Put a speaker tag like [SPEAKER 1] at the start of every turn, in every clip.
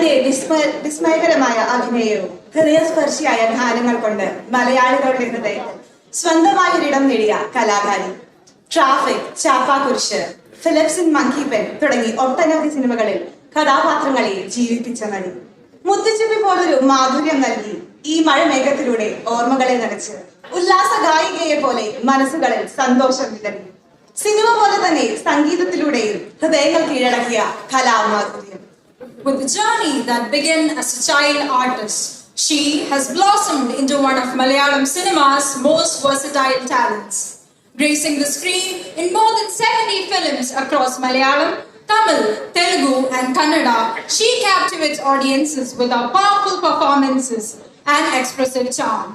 [SPEAKER 1] തന്റെ വിസ്മയകരമായ അഭിനയവും ഹൃദയസ്പർശിയായ ഗാനങ്ങൾ കൊണ്ട് മലയാളികളുടെ ഹൃദയത്തിൽ സ്വന്തമായൊരിടം നേടിയ കലാകാരി. ട്രാഫിക്, ചാപ്പാക്കുരിശ്, ഫിലിപ്സിൻ മങ്കി പെൻ തുടങ്ങി ഒട്ടനവധി സിനിമകളിൽ കഥാപാത്രങ്ങളെ ജീവിപ്പിച്ച നടി. മുത്തുച്ചിപ്പി പോലൊരു മാധുര്യം നൽകി ഈ മഴമേഘത്തിലൂടെ ഓർമ്മകളെ നനച്ച് ഉല്ലാസ ഗായികയെ പോലെ മനസ്സുകളിൽ സന്തോഷം വിതറി. സിനിമ പോലെ തന്നെ സംഗീതത്തിലൂടെയും ഹൃദയങ്ങൾ കീഴടക്കിയ കലാമാധുര്യം.
[SPEAKER 2] With the journey that began as a child artist, she has blossomed into one of Malayalam cinema's most versatile talents. Gracing the screen in more than 70 films across Malayalam, Tamil, Telugu and Kannada, she captivates audiences with her powerful performances and expressive charm.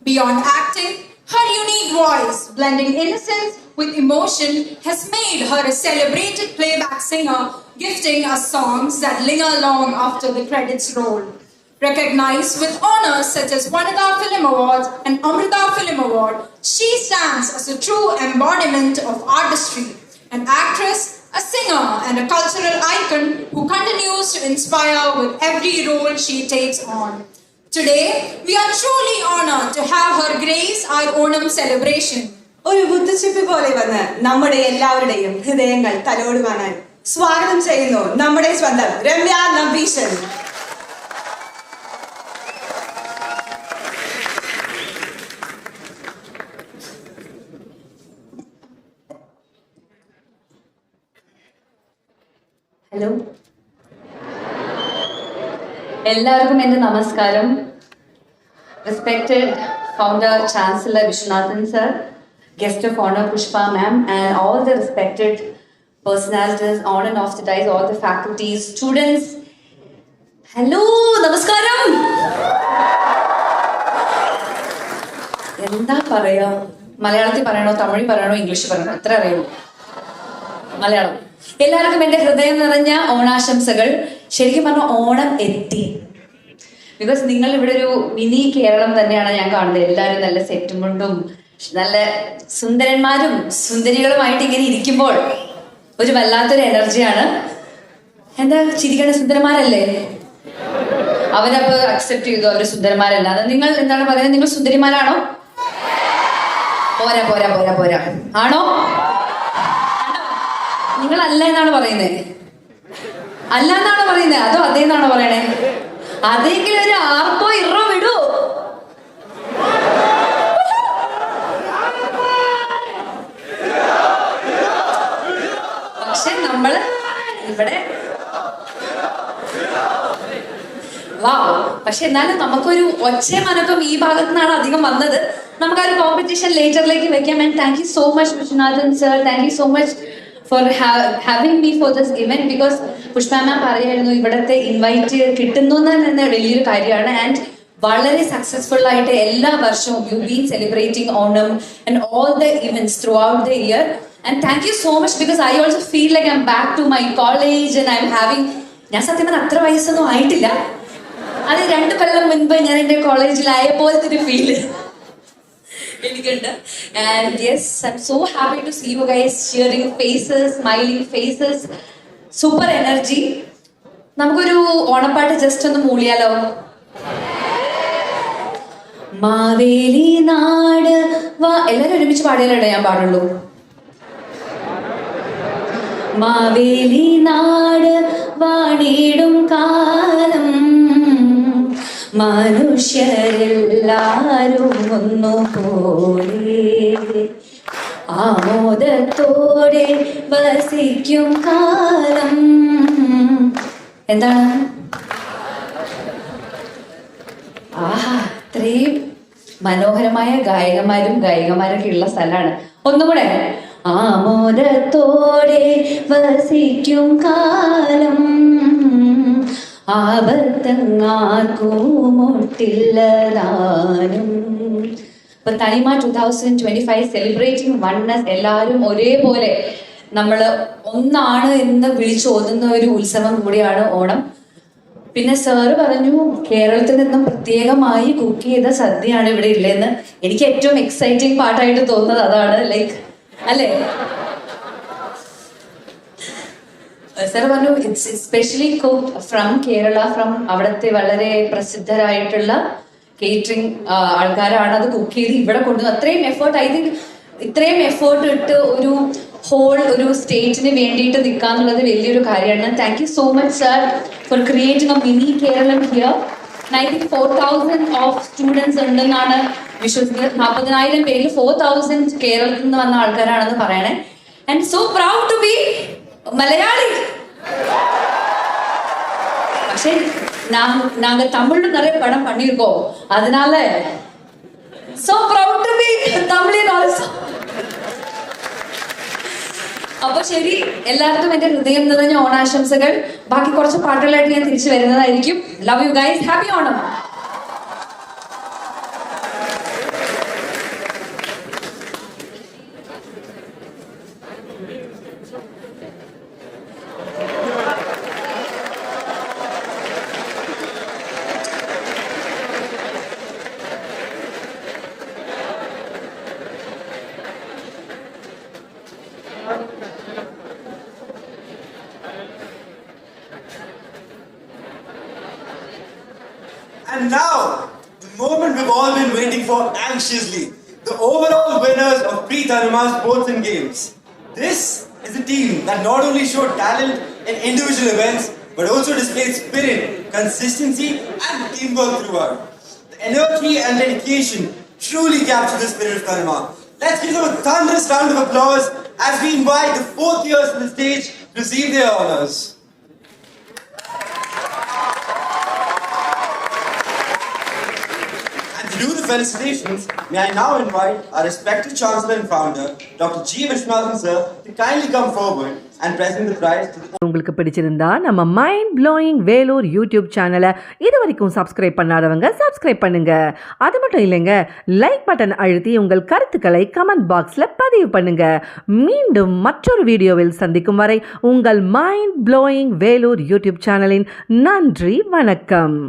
[SPEAKER 2] Beyond acting, her unique voice, blending innocence with emotion, has made her a celebrated playback singer, gifting us songs that linger long after the credits roll. Recognized with honors such as Vanitha Film Awards and Amrita Film Award, she stands as a true embodiment of artistry, an actress, a singer and a cultural icon who continues to inspire with every role she takes on. Today, we are truly honored to have her grace our Onam celebration.
[SPEAKER 1] ഒരു മുത്തുച്ചിപ്പി പോലെ വന്ന് നമ്മുടെ എല്ലാവരുടെയും ഹൃദയങ്ങൾ തലോടുവാനായി സ്വാഗതം ചെയ്യുന്നു നമ്മുടെ സ്വന്തം രമ്യ നമ്പീശൻ.
[SPEAKER 3] ഹലോ, എല്ലാവർക്കും എൻ്റെ നമസ്കാരം. Respected founder, Chancellor Vishwanathan sir, guest of honor Pushpa ma'am, and all the respected personalities on and off the dais, all the faculties, students. Hello, namaskaram. എന്താ പറയാ, മലയാളത്തിൽ പറയണോ, തമിഴിൽ പറയണോ, ഇംഗ്ലീഷിൽ പറയണോ, എത്ര അറിയുമോ? മലയാളം. എല്ലാവർക്കും എൻ്റെ ഹൃദയം നിറഞ്ഞ ഓണാശംസകൾ. ശരിക്കും പറഞ്ഞാൽ ഓണം എത്തി. ബിക്കോസ് നിങ്ങൾ ഇവിടെ ഒരു മിനി കേരളം തന്നെയാണ് ഞാൻ കാണുന്നത്. എല്ലാവരും നല്ല സെറ്റും മുണ്ടും നല്ല സുന്ദരന്മാരും സുന്ദരികളുമായിട്ട് ഇങ്ങനെ ഇരിക്കുമ്പോൾ ഒരു വല്ലാത്തൊരു എനർജിയാണ്. എന്താ ചിരിക്കണ, സുന്ദരന്മാരല്ലേ? അവരപ്പോ അക്സെപ്റ്റ് ചെയ്തു അവര് സുന്ദരന്മാരല്ല. അത് നിങ്ങൾ എന്താണ് പറയുന്നത്? നിങ്ങൾ സുന്ദരിമാരാണോ? പോരാ പോരാ പോരാ പോരാ, ആണോ? നിങ്ങൾ അല്ല എന്നാണ് പറയുന്നത്? അല്ല എന്നാണ് പറയുന്നത് അതോ അതേ എന്നാണോ പറയണേ? അതെങ്കിലും ഒരു ആർക്കോ ഇറോ വിടൂ. പക്ഷെ നമ്മള് ഇവിടെ പക്ഷെ എന്നാലും നമുക്കൊരു ഒച്ചമനക്കം ഈ ഭാഗത്തു നിന്നാണ് അധികം വന്നത്. നമുക്ക് ആ ഒരു കോമ്പറ്റീഷൻ ലേറ്ററിലേക്ക് വെക്കാം. And thank you so much Viswanathan sir, thank you so much for having me for this event. Because Pushpa ma'am പറയായിരുന്നു ഇവിടത്തെ ഇൻവൈറ്റ് കിട്ടുന്നു തന്നെ വലിയൊരു കാര്യമാണ്. ആൻഡ് വളരെ സക്സസ്ഫുൾ ആയിട്ട് എല്ലാ വർഷവും you been celebrating Onam and all the events throughout the year. And thank you so much because I also feel like I'm back to my college and I'm having. ഞാൻ സത്യം പറഞ്ഞാൽ അത്ര വയസ്സൊന്നും ആയിട്ടില്ല. അത് 2 കൊല്ലം മുൻപ് ഞാൻ എൻ്റെ കോളേജിലായ പോലത്തെ ഒരു ഫീല് എനിക്കുണ്ട്. And yes, I'm so happy to see you guys, cheering faces, smiling faces, super energy. നമുക്കൊരു ഓണപ്പാട്ട് ജസ്റ്റ് ഒന്ന് മൂളിയാലോ? മാവേലി നാട് വാ, എല്ലാരും ഒരുമിച്ച് പാടിയാലേ ഞാൻ പാടുള്ളൂ. മാവേലി നാട് വാണിടും കാലം മനുഷ്യരെല്ലാരും ഒന്നുപോലെ ആമോദത്തോടെ വസിക്കും കാലം. എന്താണ്? ആഹാ, ഇത്രയും മനോഹരമായ ഗായകന്മാരും ഗായികമാരൊക്കെ ഉള്ള സ്ഥലമാണ്. ഒന്നുകൂടെ, ആമോദത്തോടെ വസിക്കും കാലം ആപത്തങ്ങാർക്കുമൊട്ടില്ലതാനും. ഇപ്പൊ തനിമ 2025 സെലിബ്രേറ്റിംഗ് വൺനെസ്. എല്ലാവരും ഒരേപോലെ നമ്മൾ ഒന്നാണ് എന്ന് വിളിച്ചോതുന്ന ഒരു ഉത്സവം കൂടിയാണ് ഓണം. പിന്നെ സാറ് പറഞ്ഞു കേരളത്തിൽ നിന്നും പ്രത്യേകമായി കുക്ക് ചെയ്ത സദ്യയാണ് ഇവിടെ ഉള്ളതെന്ന്. എനിക്ക് ഏറ്റവും എക്സൈറ്റിംഗ് പാർട്ടായിട്ട് തോന്നുന്നത് അതാണ്. ലൈക്ക് അല്ലേ? സർ പറഞ്ഞു it's specially cooked from Kerala, from അവിടുത്തെ വളരെ പ്രസിദ്ധരായിട്ടുള്ള കേറ്ററിംഗ് ആൾക്കാരാണ് അത് കുക്ക് ചെയ്ത് ഇവിടെ കൊണ്ടുവന്നത്. അത്രയും എഫേർട്ട്, ഐ തിങ്ക് ഇത്രയും എഫേർട്ട് ഇട്ട് ഒരു സ്റ്റേറ്റിന് വേണ്ടിയിട്ട് നിൽക്കാന്നുള്ളത് വലിയൊരു കാര്യമാണ്. Thank you so much sir for creating a mini Keralam here. I think 4,000 of students ഉണ്ടെന്നാണ് വിശ്വസിക്കുന്നത്. 40,000 പേരിൽ 4,000 കേരളത്തിൽ നിന്ന് വന്ന ആൾക്കാരാണെന്ന് പറയണേ. And so proud to be Malayali. പക്ഷേ நாங்க தமிழ்ல நிறைய படம் பண்ணியிருக்கோம், அதனால so proud to be Tamilian also. അപ്പൊ ശരി, എല്ലാവർക്കും എന്റെ ഹൃദയം നിറഞ്ഞ ഓണാശംസകൾ. ബാക്കി കുറച്ച് പാട്ടുകളായിട്ട് ഞാൻ തിരിച്ചു വരുന്നതായിരിക്കും. Love you guys, happy Onam.
[SPEAKER 4] And now, the moment we've all been waiting for anxiously, the overall winners of Pre-Tanuma Sports and Games. This is a team that not only showed talent in individual events, but also displayed spirit, consistency and teamwork throughout. The energy and dedication truly capture the spirit of Tanuma. Let's give them a thunderous round of applause as we invite the 4th years to the stage to receive their honors. To do the felicitations, may I now invite our respected Chancellor and Founder, Dr. G. Vishwanathan sir, to kindly come forward and present the prize to the...
[SPEAKER 5] உங்களுக்கு பிடிச்சிருந்தா நம்ம mind blowing Vellore YouTube சேனலை இது வரைக்கும் subscribe பண்ணாதவங்க subscribe பண்ணுங்க. அது மட்டும் இல்லைங்க, லைக் பட்டன் அழுத்தி உங்கள் கருத்துக்களை கமெண்ட் பாக்ஸில் பதிவு பண்ணுங்க. மீண்டும் மற்றொரு வீடியோவில் சந்திக்கும் வரை உங்கள் மைண்ட் ப்ளோயிங் வேலூர் யூடியூப் சேனலின் நன்றி, வணக்கம்.